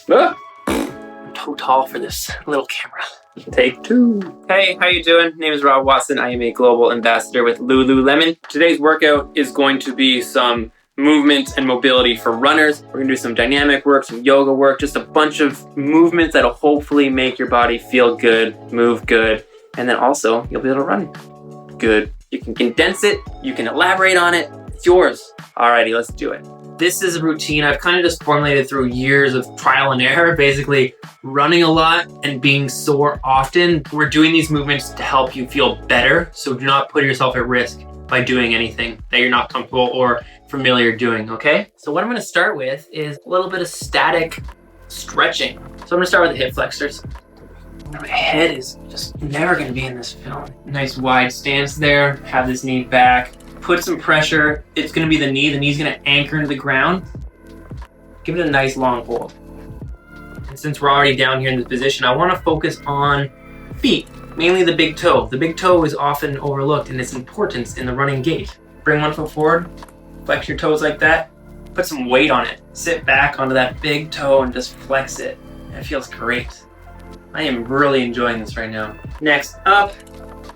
I'm too tall for this little camera. Take 2. Hey, how you doing? Name is Rob Watson. I am a global ambassador with Lululemon. Today's workout is going to be some movement and mobility for runners. We're gonna do some dynamic work, some yoga work, just a bunch of movements that'll hopefully make your body feel good, move good, and then also you'll be able to run good. You can condense it, you can elaborate on it, it's yours. Alrighty, let's do it. This is a routine I've kind of just formulated through years of trial and error, basically running a lot and being sore often. We're doing these movements to help you feel better, so do not put yourself at risk by doing anything that you're not comfortable or familiar doing, okay? So what I'm gonna start with is a little bit of static stretching. So I'm gonna start with the hip flexors. My head is just never gonna be in this film. Nice wide stance there, have this knee back. Put some pressure, it's gonna be the knee's gonna anchor into the ground. Give it a nice long hold. And since we're already down here in this position, I wanna focus on feet, mainly the big toe. The big toe is often overlooked in its importance in the running gait. Bring one foot forward, flex your toes like that, put some weight on it. Sit back onto that big toe and just flex it. It feels great. I am really enjoying this right now. Next up,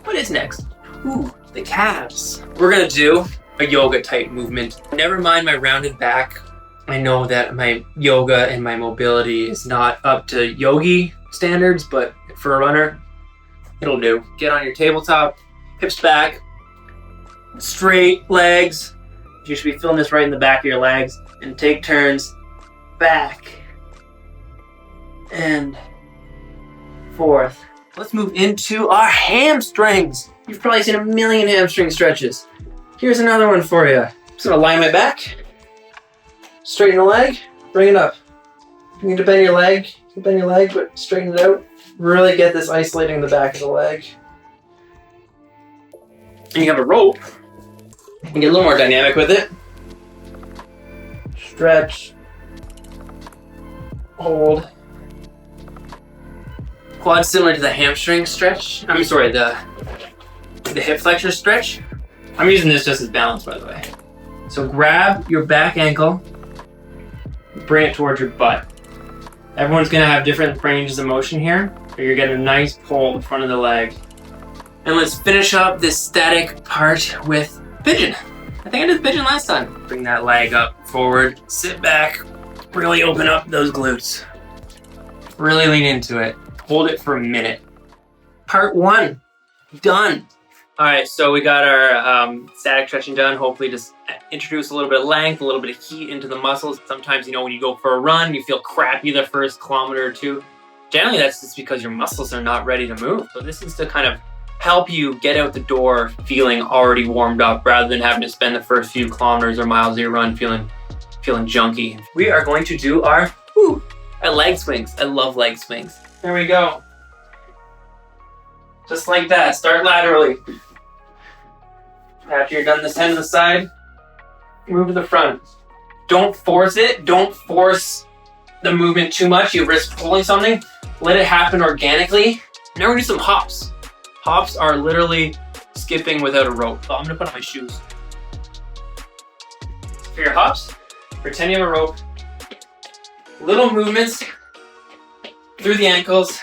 what is next? Ooh, the calves. We're gonna do a yoga type movement. Never mind my rounded back. I know that my yoga and my mobility is not up to yogi standards, but for a runner, it'll do. Get on your tabletop, hips back, straight legs. You should be feeling this right in the back of your legs, and take turns back and forth. Let's move into our hamstrings. You've probably seen a million hamstring stretches. Here's another one for you. Just gonna lie my back, straighten the leg, bring it up. You need to bend your leg, but straighten it out. Really get this isolating the back of the leg. And you have a rope. You can get a little more dynamic with it. Stretch. Hold. Quad similar to the hamstring stretch. I'm sorry, the hip flexor stretch. I'm using this just as balance, by the way. So grab your back ankle, bring it towards your butt. Everyone's gonna have different ranges of motion here, but you're getting a nice pull in front of the leg. And let's finish up this static part with pigeon. I think I did the pigeon last time. Bring that leg up forward, sit back, really open up those glutes. Really lean into it. Hold it for a minute. Part 1, done. All right, so we got our static stretching done. Hopefully just introduce a little bit of length, a little bit of heat into the muscles. Sometimes, you know, when you go for a run, you feel crappy the first kilometer or two. Generally, that's just because your muscles are not ready to move. So this is to kind of help you get out the door feeling already warmed up rather than having to spend the first few kilometers or miles of your run feeling junky. We are going to do our leg swings. I love leg swings. There we go. Just like that, start laterally. After you're done this hand to the side, move to the front. Don't force it, don't force the movement too much. You risk pulling something. Let it happen organically. Now we're gonna do some hops. Hops are literally skipping without a rope. So I'm gonna put on my shoes. For your hops, pretend you have a rope. Little movements through the ankles.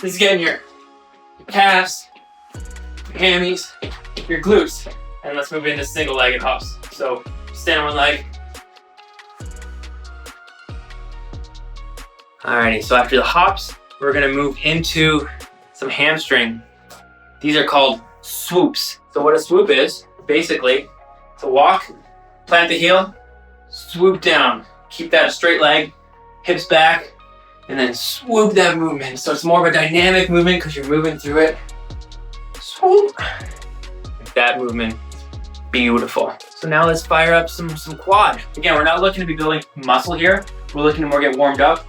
This is getting your calves, your hammies, your glutes. And let's move into single-legged hops. So stand on one leg. Alrighty, so after the hops, we're gonna move into some hamstring. These are called swoops. So what a swoop is, basically, to walk, plant the heel, swoop down. Keep that straight leg, hips back, and then swoop that movement. So it's more of a dynamic movement because you're moving through it. Swoop. That movement, beautiful. So now let's fire up some quad. Again, we're not looking to be building muscle here. We're looking to more get warmed up.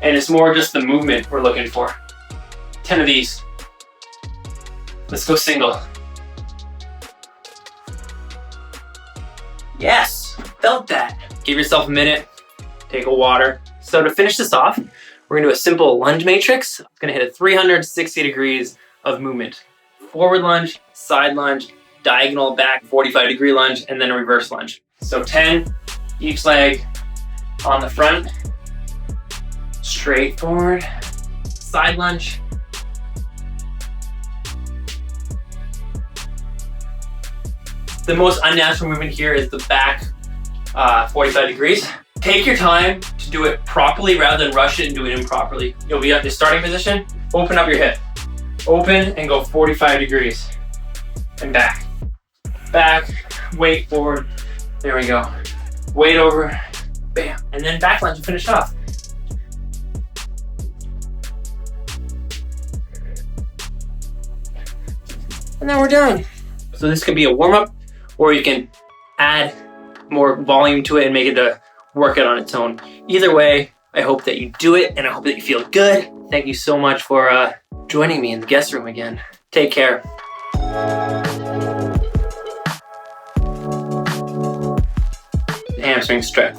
And it's more just the movement we're looking for. 10 of these. Let's go single. Yes, felt that. Give yourself a minute, take a water. So to finish this off, we're gonna do a simple lunge matrix. It's gonna hit a 360 degrees of movement. Forward lunge, side lunge, diagonal back, 45-degree lunge, and then a reverse lunge. So 10, each leg on the front, straight forward, side lunge. The most unnatural movement here is the back 45 degrees. Take your time to do it properly rather than rush it and do it improperly. You'll be at the starting position, open up your hip. Open and go 45 degrees. And back. Back, weight forward. There we go. Weight over, bam. And then back lunge and finish off. And then we're done. So this could be a warm-up, or you can add more volume to it and make it a workout on its own. Either way, I hope that you do it and I hope that you feel good. Thank you so much for joining me in the guest room again. Take care. Hamstring stretch.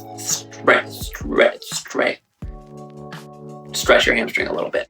Stretch your hamstring a little bit.